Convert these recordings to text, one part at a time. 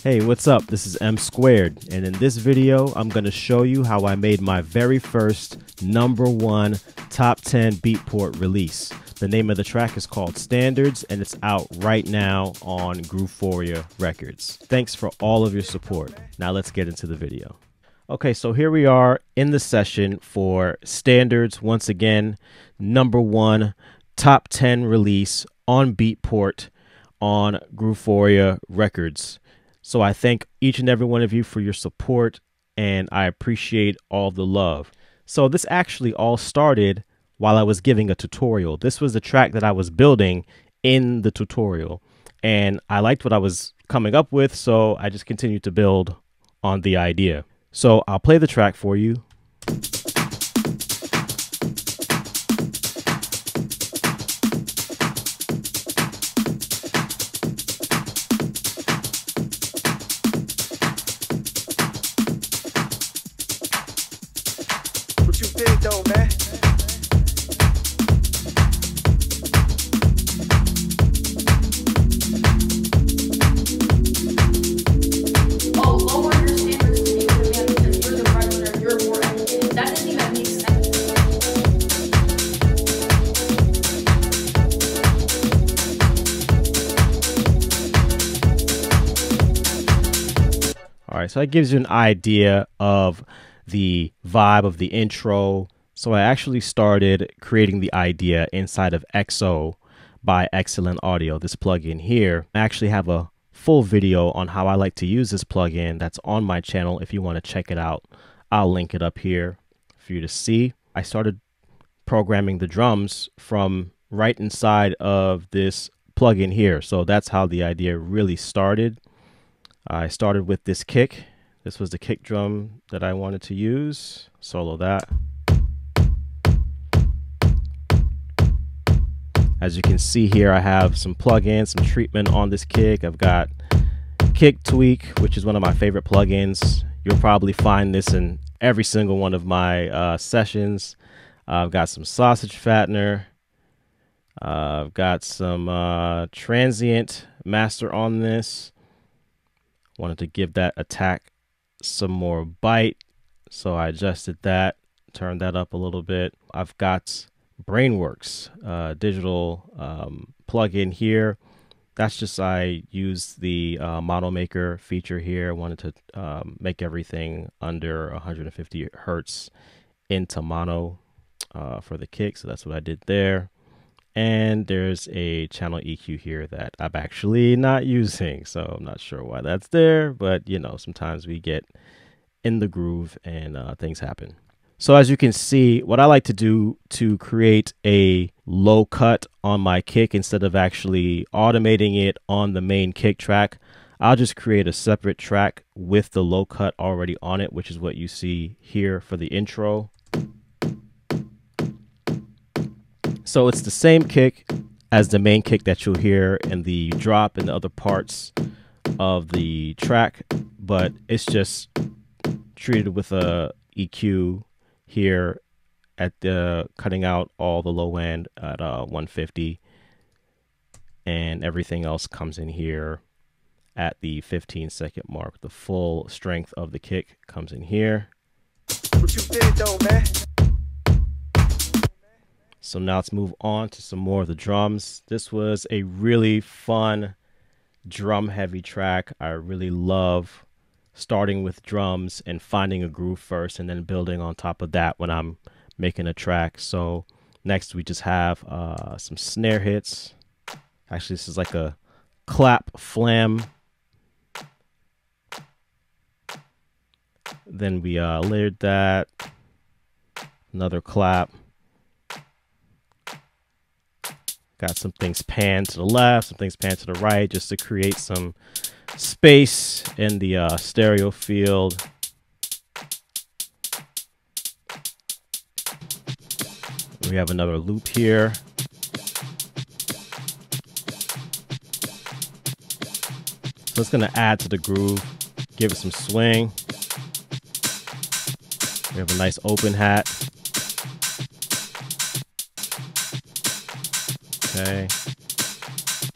Hey, what's up? This is M Squared, and in this video, I'm going to show you how I made my very first #1 top 10 Beatport release. The name of the track is called Standards, and it's out right now on Groovphoria Records. Thanks for all of your support. Now let's get into the video. Okay, so here we are in the session for Standards, once again, #1 top 10 release on Beatport on Groovphoria Records. So I thank each and every one of you for your support, and I appreciate all the love. So this actually all started while I was giving a tutorial. This was the track that I was building in the tutorial, and I liked what I was coming up with, so I just continued to build on the idea. So I'll play the track for you. What you think though, man? Oh, lower your standards to me, man, because you're the breadwinner, you're more educated. That doesn't even make sense. All right, so that gives you an idea of the vibe of the intro. So I actually started creating the idea inside of XO by Excellent Audio, this plugin here. I actually have a full video on how I like to use this plugin that's on my channel. If you want to check it out, I'll link it up here for you to see. I started programming the drums from right inside of this plugin here. So that's how the idea really started. I started with this kick. This was the kick drum that I wanted to use. Solo that. As you can see here, I have some plugins, some treatment on this kick. I've got Kick Tweak, which is one of my favorite plugins. You'll probably find this in every single one of my sessions. I've got some sausage fattener. I've got some transient master on this. Wanted to give that attack some more bite, so I adjusted that, turned that up a little bit. I've got Brainworks digital plugin here. That's just, I use the model maker feature here. I wanted to make everything under 150 hertz into mono for the kick, so that's what I did there. And there's a channel EQ here that I'm actually not using, so I'm not sure why that's there, but you know, sometimes we get in the groove and things happen. So as you can see, what I like to do to create a low cut on my kick, instead of actually automating it on the main kick track, I'll just create a separate track with the low cut already on it, which is what you see here for the intro. So it's the same kick as the main kick that you'll hear in the drop and the other parts of the track, but it's just treated with a EQ here at the cutting out all the low end at 150, and everything else comes in here at the 15-second mark. The full strength of the kick comes in here. What you think though, man? So now let's move on to some more of the drums. This was a really fun drum heavy track. I really love starting with drums and finding a groove first and then building on top of that when I'm making a track. So next we just have some snare hits. Actually, this is like a clap flam. Then we layered that. Another clap. Got some things panned to the left, some things panned to the right, just to create some space in the stereo field. We have another loop here. So it's going to add to the groove, give it some swing. We have a nice open hat. Okay.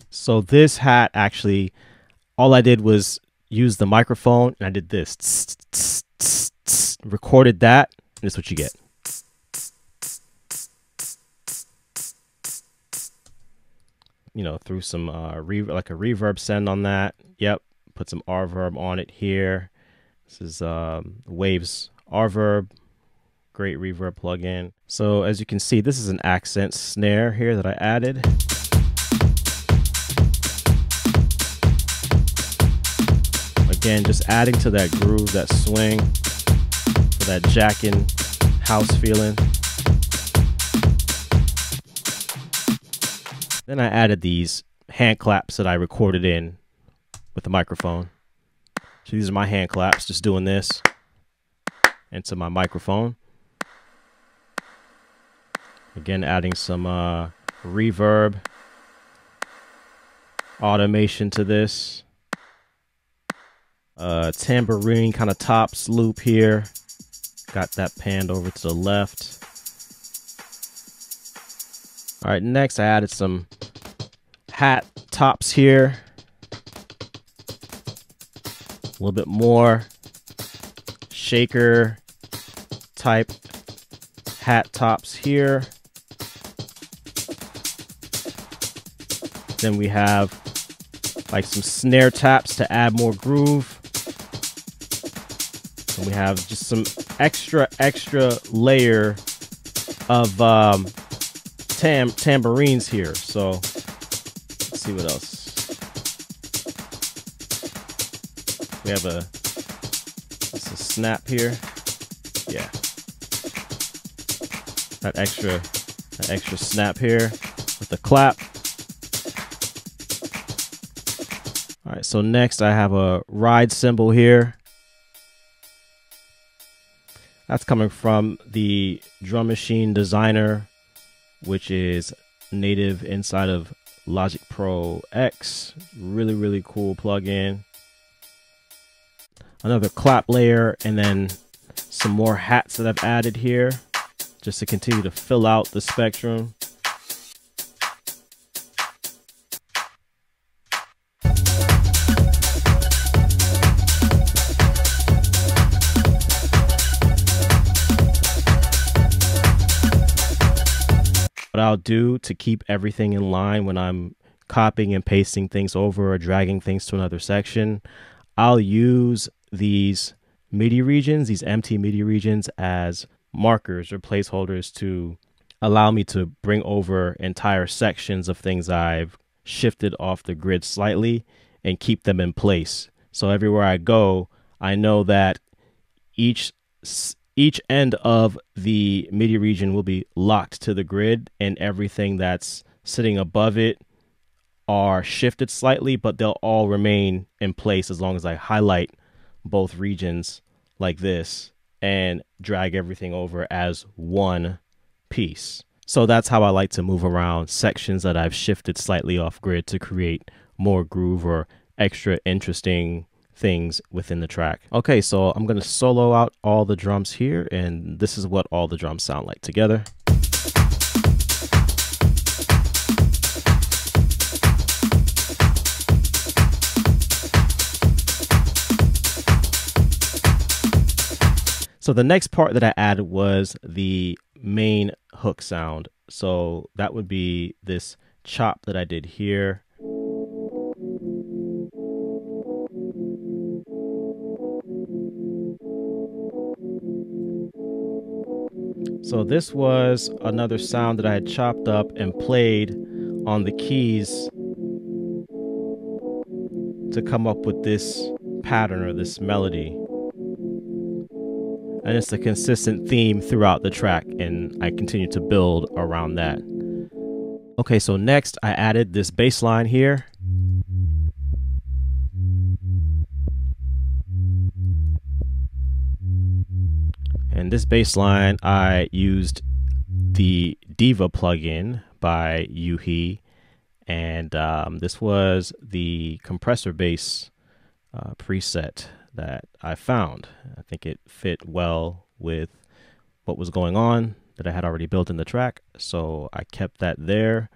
So this hat, actually, all I did was used the microphone and I did this, recorded that, and this is what you get. You know, threw some like a reverb send on that. Yep, put some reverb on it here. This is Waves reverb, great reverb plugin. So as you can see, this is an accent snare here that I added. Again, just adding to that groove, that swing, for that Jackin House feeling. Then I added these hand claps that I recorded in with the microphone. So these are my hand claps, just doing this into my microphone. Again, adding some reverb, automation to this. Tambourine kind of tops loop here. Got that panned over to the left. All right, next I added some hat tops here. A little bit more shaker type hat tops here. Then we have like some snare taps to add more groove. And we have just some extra layer of tambourines here. So let's see what else. We have a snap here. Yeah. That extra snap here with the clap. All right, so next I have a ride cymbal here. That's coming from the Drum Machine Designer, which is native inside of Logic Pro X. Really, really cool plugin. Another clap layer, and then some more hats that I've added here just to continue to fill out the spectrum. What I'll do to keep everything in line when I'm copying and pasting things over or dragging things to another section, I'll use these MIDI regions, these empty MIDI regions, as markers or placeholders to allow me to bring over entire sections of things I've shifted off the grid slightly and keep them in place. So everywhere I go, I know that each end of the MIDI region will be locked to the grid, and everything that's sitting above it are shifted slightly, but they'll all remain in place as long as I highlight both regions like this and drag everything over as one piece. So that's how I like to move around sections that I've shifted slightly off grid to create more groove or extra interesting things within the track. Okay, so I'm going to solo out all the drums here, and this is what all the drums sound like together. So the next part that I added was the main hook sound. So that would be this chop that I did here. So this was another sound that I had chopped up and played on the keys to come up with this pattern or this melody. And it's a consistent theme throughout the track, and I continue to build around that. Okay, so next I added this bass line here. And this bass line, I used the Diva plugin by Yuhi, and this was the compressor bass preset that I found. I think it fit well with what was going on that I had already built in the track, so I kept that there.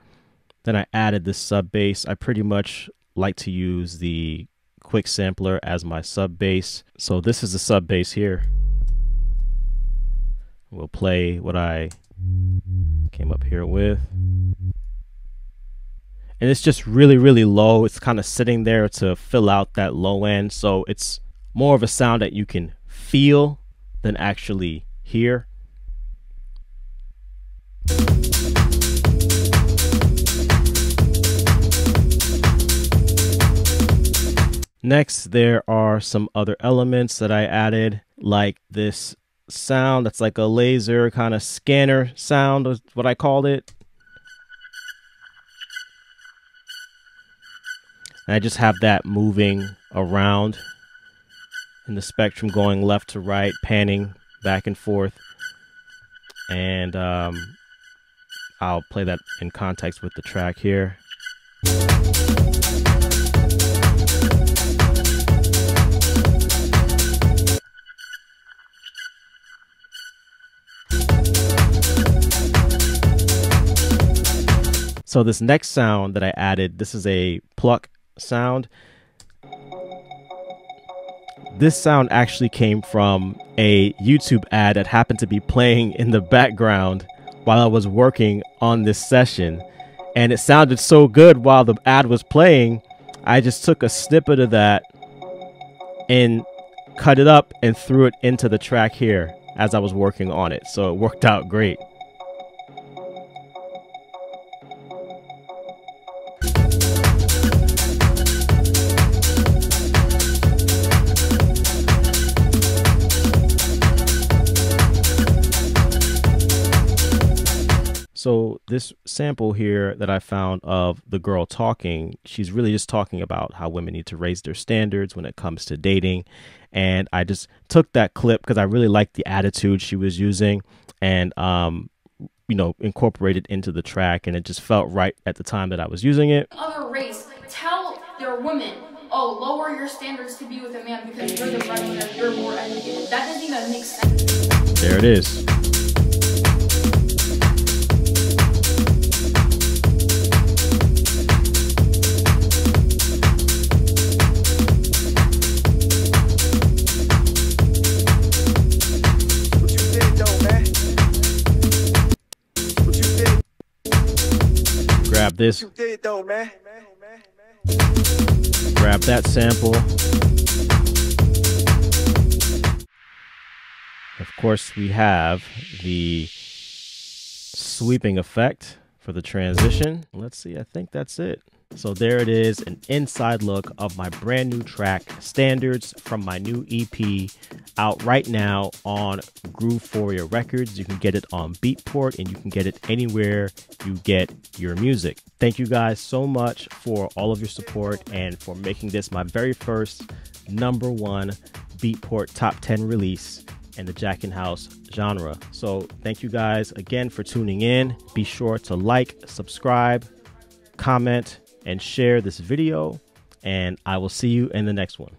Then I added this sub bass. I pretty much like to use the quick sampler as my sub bass. So this is the sub bass here. We'll play what I came up here with. And it's just really, really low. It's kind of sitting there to fill out that low end. So it's more of a sound that you can feel than actually hear. Next, there are some other elements that I added, like this sound that's like a laser kind of scanner sound, is what I called it. And I just have that moving around in the spectrum, going left to right, panning back and forth. And I'll play that in context with the track here. So this next sound that I added, this is a pluck sound. This sound actually came from a YouTube ad that happened to be playing in the background while I was working on this session. And it sounded so good while the ad was playing, I just took a snippet of that and cut it up and threw it into the track here as I was working on it. So it worked out great. So this sample here that I found of the girl talking, she's really just talking about how women need to raise their standards when it comes to dating. And I just took that clip because I really liked the attitude she was using and, you know, incorporated into the track. And it just felt right at the time that I was using it. Other race tell their women, oh, lower your standards to be with a man because you're the breadwinner, you're more educated. That doesn't even make sense. There it is. Grab this, grab that sample. Of course, we have the sweeping effect for the transition. Let's see, I think that's it. So there it is, an inside look of my brand new track, Standards, from my new EP, out right now on Groovphoria Records. You can get it on BEATPORT, and you can get it anywhere you get your music. Thank you guys so much for all of your support and for making this my very first #1 BEATPORT top 10 release in the Jackin House genre. So thank you guys again for tuning in. Be sure to like, subscribe, comment, and share this video, and I will see you in the next one.